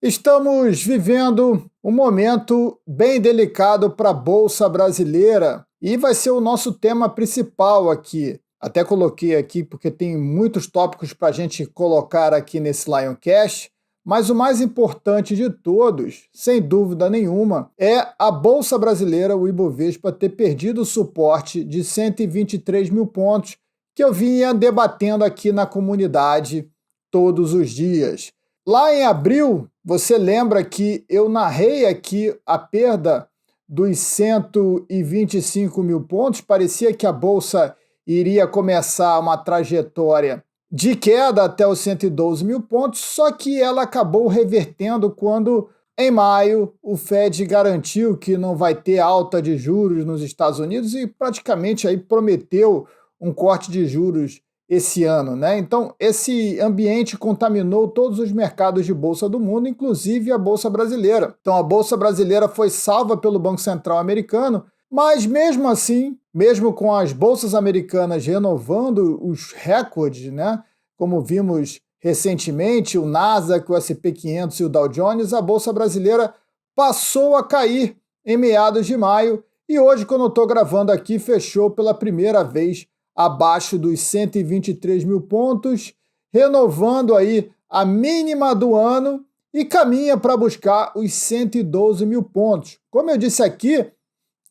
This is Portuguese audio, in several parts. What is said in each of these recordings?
Estamos vivendo um momento bem delicado para a Bolsa Brasileira e vai ser o nosso tema principal aqui. Até coloquei aqui porque tem muitos tópicos para a gente colocar aqui nesse Lioncast, mas o mais importante de todos, sem dúvida nenhuma, é a Bolsa Brasileira, o Ibovespa, ter perdido o suporte de 123 mil pontos que eu vinha debatendo aqui na comunidade todos os dias. Lá em abril, você lembra que eu narrei aqui a perda dos 125 mil pontos? Parecia que a Bolsa iria começar uma trajetória de queda até os 112 mil pontos, só que ela acabou revertendo quando, em maio, o Fed garantiu que não vai ter alta de juros nos Estados Unidos e praticamente aí prometeu um corte de juros esse ano, né? Então, esse ambiente contaminou todos os mercados de bolsa do mundo, inclusive a bolsa brasileira. Então, a bolsa brasileira foi salva pelo Banco Central americano, mas mesmo assim, mesmo com as bolsas americanas renovando os recordes, né? Como vimos recentemente, o Nasdaq, o S&P 500 e o Dow Jones, a bolsa brasileira passou a cair em meados de maio e hoje, quando eu estou gravando aqui, fechou pela primeira vez abaixo dos 123 mil pontos, renovando aí a mínima do ano e caminha para buscar os 112 mil pontos. Como eu disse aqui,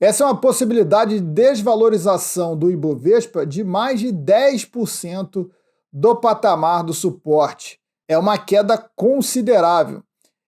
essa é uma possibilidade de desvalorização do Ibovespa de mais de 10% do patamar do suporte. É uma queda considerável.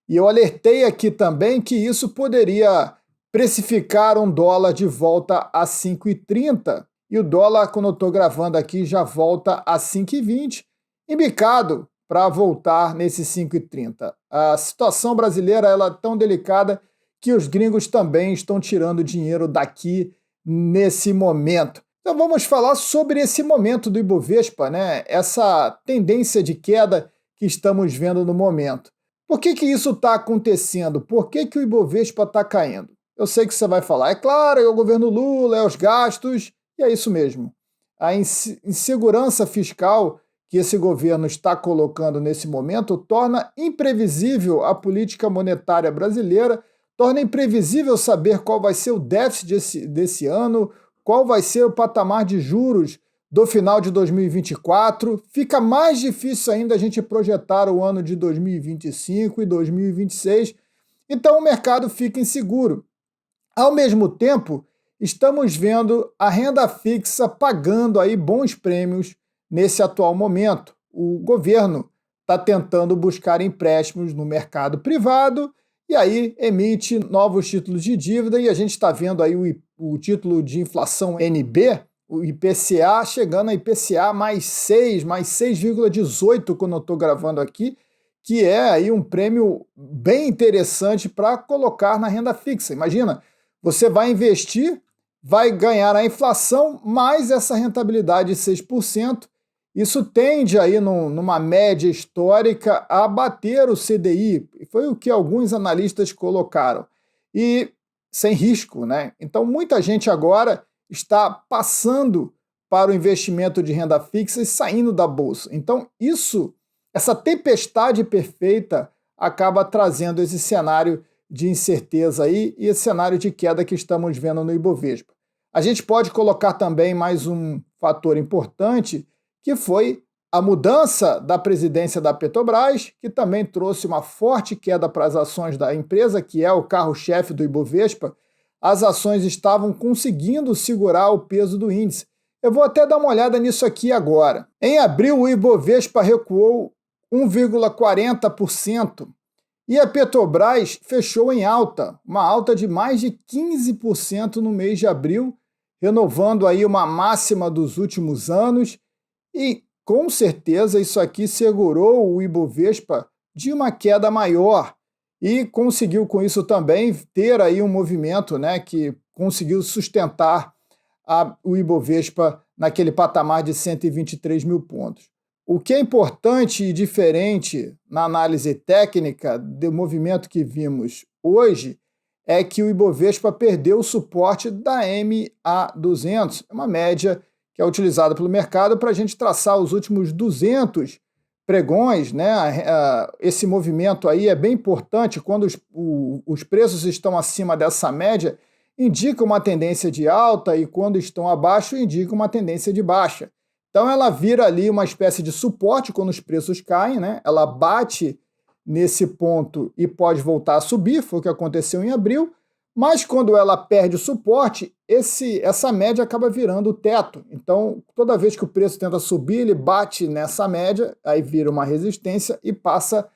E eu alertei aqui também que isso poderia precificar um dólar de volta a 5,30. E o dólar, quando eu estou gravando aqui, já volta a 5,20, embicado para voltar nesse 5,30. A situação brasileira ela é tão delicada que os gringos também estão tirando dinheiro daqui nesse momento. Então vamos falar sobre esse momento do Ibovespa, né? Essa tendência de queda que estamos vendo no momento. Por que isso está acontecendo? Por que o Ibovespa está caindo? Eu sei que você vai falar, é claro, é o governo Lula, é os gastos. E é isso mesmo. A insegurança fiscal que esse governo está colocando nesse momento torna imprevisível a política monetária brasileira, torna imprevisível saber qual vai ser o déficit desse ano, qual vai ser o patamar de juros do final de 2024. Fica mais difícil ainda a gente projetar o ano de 2025 e 2026. Então o mercado fica inseguro. Ao mesmo tempo, estamos vendo a renda fixa pagando aí bons prêmios nesse atual momento. O governo está tentando buscar empréstimos no mercado privado e aí emite novos títulos de dívida e a gente está vendo aí o título de inflação NB, o IPCA, chegando a IPCA mais 6, mais 6,18 quando eu estou gravando aqui, que é aí um prêmio bem interessante para colocar na renda fixa. Imagina, você vai investir, vai ganhar a inflação mais essa rentabilidade de 6%. Isso tende aí numa média histórica a bater o CDI. Foi o que alguns analistas colocaram. E sem risco, né? Então muita gente agora está passando para o investimento de renda fixa e saindo da bolsa. Então essa tempestade perfeita acaba trazendo esse cenário de incerteza aí e esse cenário de queda que estamos vendo no Ibovespa. A gente pode colocar também mais um fator importante, que foi a mudança da presidência da Petrobras, que também trouxe uma forte queda para as ações da empresa, que é o carro-chefe do Ibovespa. As ações estavam conseguindo segurar o peso do índice. Eu vou até dar uma olhada nisso aqui agora. Em abril, o Ibovespa recuou 1,40%. E a Petrobras fechou em alta, uma alta de mais de 15% no mês de abril, renovando aí uma máxima dos últimos anos e, com certeza, isso aqui segurou o Ibovespa de uma queda maior e conseguiu com isso também ter aí um movimento, né, que conseguiu sustentar o Ibovespa naquele patamar de 123 mil pontos. O que é importante e diferente na análise técnica do movimento que vimos hoje é que o Ibovespa perdeu o suporte da MA200, uma média que é utilizada pelo mercado para a gente traçar os últimos 200 pregões, né? Esse movimento aí é bem importante quando os preços estão acima dessa média, indica uma tendência de alta e quando estão abaixo, indica uma tendência de baixa. Então ela vira ali uma espécie de suporte quando os preços caem, né? Ela bate nesse ponto e pode voltar a subir, foi o que aconteceu em abril, mas quando ela perde o suporte, essa média acaba virando o teto. Então, toda vez que o preço tenta subir, ele bate nessa média, aí vira uma resistência e passa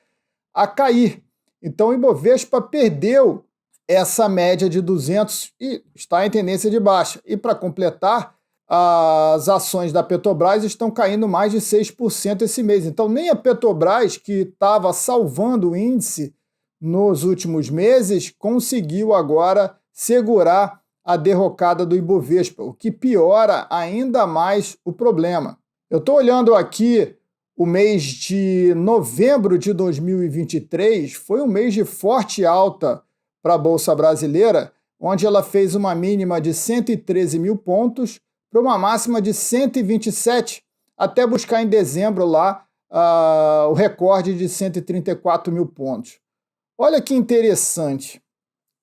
a cair. Então, o Ibovespa perdeu essa média de 200 e está em tendência de baixa. E para completar, as ações da Petrobras estão caindo mais de 6% esse mês. Então, nem a Petrobras, que estava salvando o índice nos últimos meses, conseguiu agora segurar a derrocada do Ibovespa, o que piora ainda mais o problema. Eu estou olhando aqui o mês de novembro de 2023, foi um mês de forte alta para a Bolsa Brasileira, onde ela fez uma mínima de 113 mil pontos para uma máxima de 127, até buscar em dezembro lá o recorde de 134 mil pontos. Olha que interessante.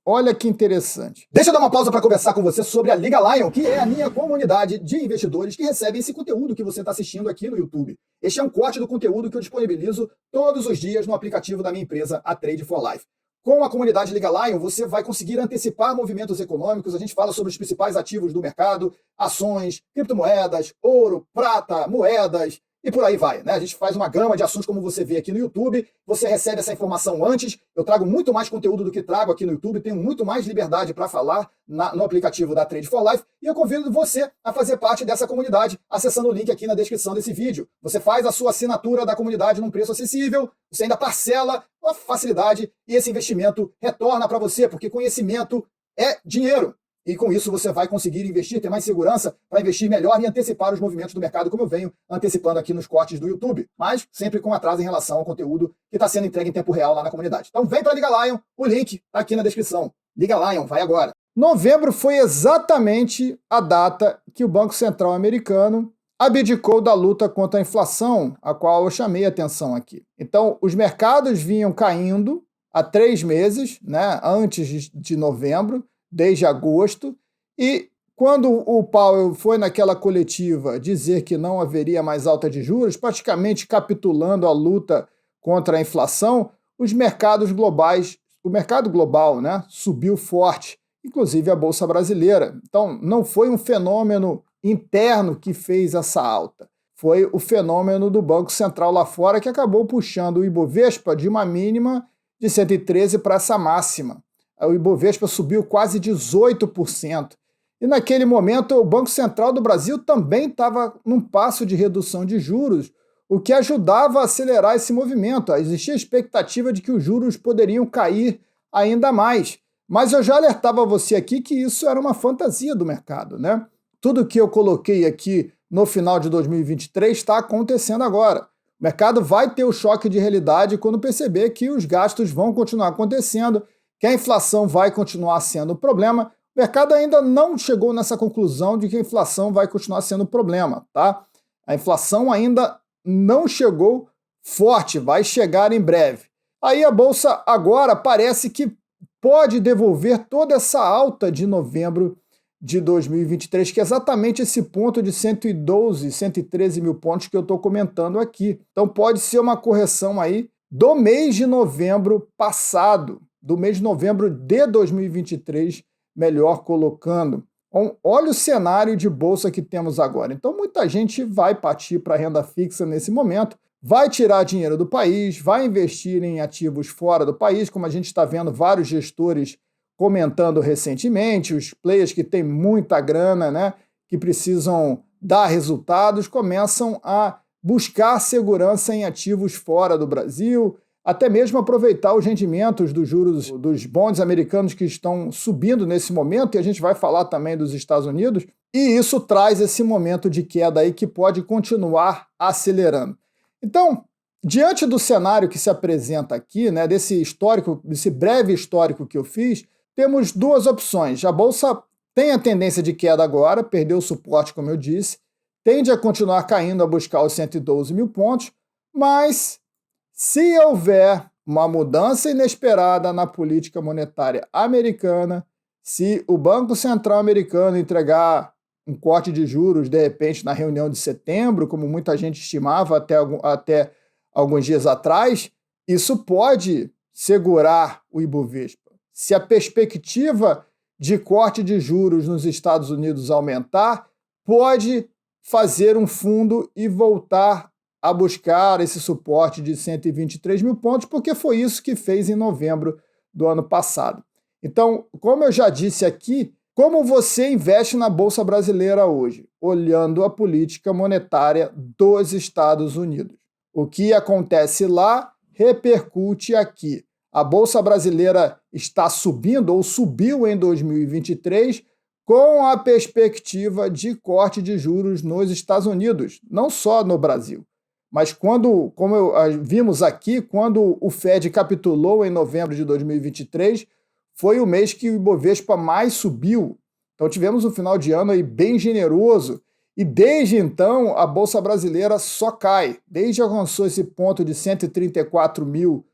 Olha que interessante. Deixa eu dar uma pausa para conversar com você sobre a Liga Lion, que é a minha comunidade de investidores que recebem esse conteúdo que você está assistindo aqui no YouTube. Este é um corte do conteúdo que eu disponibilizo todos os dias no aplicativo da minha empresa, a Trade for Life. Com a comunidade Liga Lion, você vai conseguir antecipar movimentos econômicos. A gente fala sobre os principais ativos do mercado, ações, criptomoedas, ouro, prata, moedas, e por aí vai, né? A gente faz uma gama de assuntos como você vê aqui no YouTube, você recebe essa informação antes, eu trago muito mais conteúdo do que trago aqui no YouTube, tenho muito mais liberdade para falar no aplicativo da Trade for Life, e eu convido você a fazer parte dessa comunidade, acessando o link aqui na descrição desse vídeo. Você faz a sua assinatura da comunidade num preço acessível, você ainda parcela com facilidade, e esse investimento retorna para você, porque conhecimento é dinheiro. E com isso você vai conseguir investir, ter mais segurança para investir melhor e antecipar os movimentos do mercado, como eu venho antecipando aqui nos cortes do YouTube, mas sempre com atraso em relação ao conteúdo que está sendo entregue em tempo real lá na comunidade. Então vem para a Liga Lion, o link está aqui na descrição. Liga Lion, vai agora. Novembro foi exatamente a data que o Banco Central americano abdicou da luta contra a inflação, a qual eu chamei a atenção aqui. Então, os mercados vinham caindo há 3 meses, né, antes de novembro, desde agosto, e quando o Powell foi naquela coletiva dizer que não haveria mais alta de juros, praticamente capitulando a luta contra a inflação, os mercados globais, o mercado global, né, subiu forte, inclusive a Bolsa Brasileira. Então, não foi um fenômeno interno que fez essa alta, foi o fenômeno do Banco Central lá fora que acabou puxando o Ibovespa de uma mínima de 113 para essa máxima. O Ibovespa subiu quase 18%. E naquele momento o Banco Central do Brasil também estava num passo de redução de juros, o que ajudava a acelerar esse movimento. Existia a expectativa de que os juros poderiam cair ainda mais. Mas eu já alertava você aqui que isso era uma fantasia do mercado, né? Tudo que eu coloquei aqui no final de 2023 está acontecendo agora. O mercado vai ter o choque de realidade quando perceber que os gastos vão continuar acontecendo, que a inflação vai continuar sendo o problema. O mercado ainda não chegou nessa conclusão de que a inflação vai continuar sendo o problema, tá? A inflação ainda não chegou forte, vai chegar em breve. Aí a Bolsa agora parece que pode devolver toda essa alta de novembro de 2023, que é exatamente esse ponto de 112, 113 mil pontos que eu estou comentando aqui. Então pode ser uma correção aí do mês de novembro passado, do mês de novembro de 2023, melhor colocando. Então, olha o cenário de bolsa que temos agora. Então, muita gente vai partir para a renda fixa nesse momento, vai tirar dinheiro do país, vai investir em ativos fora do país, como a gente está vendo vários gestores comentando recentemente, os players que têm muita grana, né, que precisam dar resultados, começam a buscar segurança em ativos fora do Brasil, até mesmo aproveitar os rendimentos dos juros dos bonds americanos que estão subindo nesse momento, e a gente vai falar também dos Estados Unidos, e isso traz esse momento de queda aí que pode continuar acelerando. Então, diante do cenário que se apresenta aqui, né, desse histórico, desse breve histórico que eu fiz, temos duas opções. A Bolsa tem a tendência de queda agora, perdeu o suporte, como eu disse, tende a continuar caindo a buscar os 112 mil pontos, Mas, se houver uma mudança inesperada na política monetária americana, se o Banco Central americano entregar um corte de juros, de repente, na reunião de setembro, como muita gente estimava até alguns dias atrás, isso pode segurar o Ibovespa. Se a perspectiva de corte de juros nos Estados Unidos aumentar, pode fazer um fundo e voltar a buscar esse suporte de 123 mil pontos, porque foi isso que fez em novembro do ano passado. Então, como eu já disse aqui, como você investe na Bolsa Brasileira hoje? Olhando a política monetária dos Estados Unidos. O que acontece lá repercute aqui. A Bolsa Brasileira está subindo ou subiu em 2023 com a perspectiva de corte de juros nos Estados Unidos, não só no Brasil. Mas como vimos aqui, quando o Fed capitulou em novembro de 2023, foi o mês que o Ibovespa mais subiu. Então tivemos um final de ano aí bem generoso e desde então a Bolsa Brasileira só cai. Desde que alcançou esse ponto de 134 mil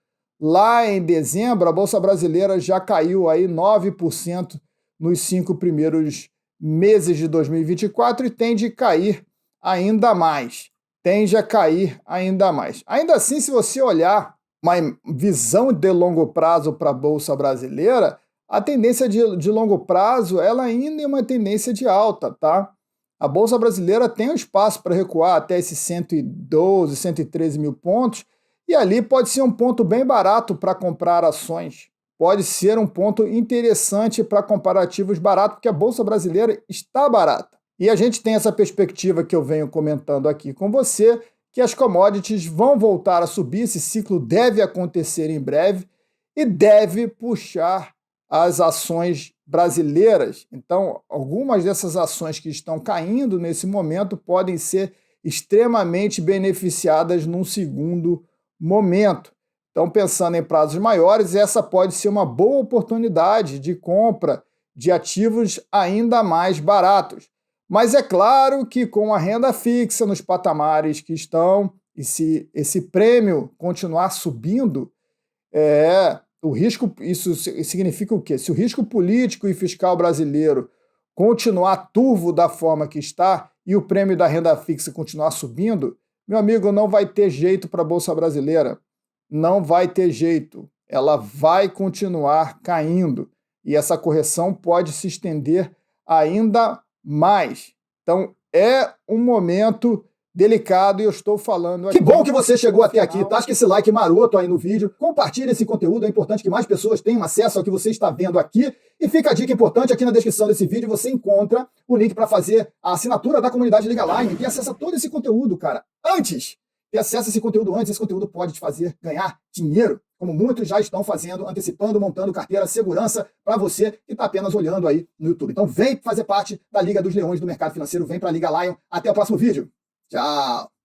lá em dezembro, a Bolsa Brasileira já caiu aí 9% nos 5 primeiros meses de 2024 e tende a cair ainda mais. Tende a cair ainda mais. Ainda assim, se você olhar uma visão de longo prazo para a Bolsa Brasileira, a tendência de longo prazo ela ainda é uma tendência de alta, tá? A Bolsa Brasileira tem um espaço para recuar até esses 112, 113 mil pontos, e ali pode ser um ponto bem barato para comprar ações. Pode ser um ponto interessante para comparativos baratos, porque a Bolsa Brasileira está barata. E a gente tem essa perspectiva que eu venho comentando aqui com você, que as commodities vão voltar a subir, esse ciclo deve acontecer em breve e deve puxar as ações brasileiras. Então, algumas dessas ações que estão caindo nesse momento podem ser extremamente beneficiadas num segundo momento. Então, pensando em prazos maiores, essa pode ser uma boa oportunidade de compra de ativos ainda mais baratos. Mas é claro que com a renda fixa nos patamares que estão, e se esse prêmio continuar subindo, o risco, isso significa o quê? Se o risco político e fiscal brasileiro continuar turvo da forma que está e o prêmio da renda fixa continuar subindo, meu amigo, não vai ter jeito para a Bolsa Brasileira. Não vai ter jeito. Ela vai continuar caindo. E essa correção pode se estender ainda mais. Então, é um momento delicado e eu estou falando aqui. Que bom que você chegou até aqui. Tasca esse like maroto aí no vídeo. Compartilhe esse conteúdo. É importante que mais pessoas tenham acesso ao que você está vendo aqui. E fica a dica importante aqui na descrição desse vídeo. Você encontra o link para fazer a assinatura da comunidade Liga Line. Que acessa todo esse conteúdo, cara. Antes. E acessa esse conteúdo antes. Esse conteúdo pode te fazer ganhar dinheiro, como muitos já estão fazendo, antecipando, montando carteira segurança para você que está apenas olhando aí no YouTube. Então vem fazer parte da Liga dos Leões do Mercado Financeiro. Vem para a Liga Lion. Até o próximo vídeo. Tchau!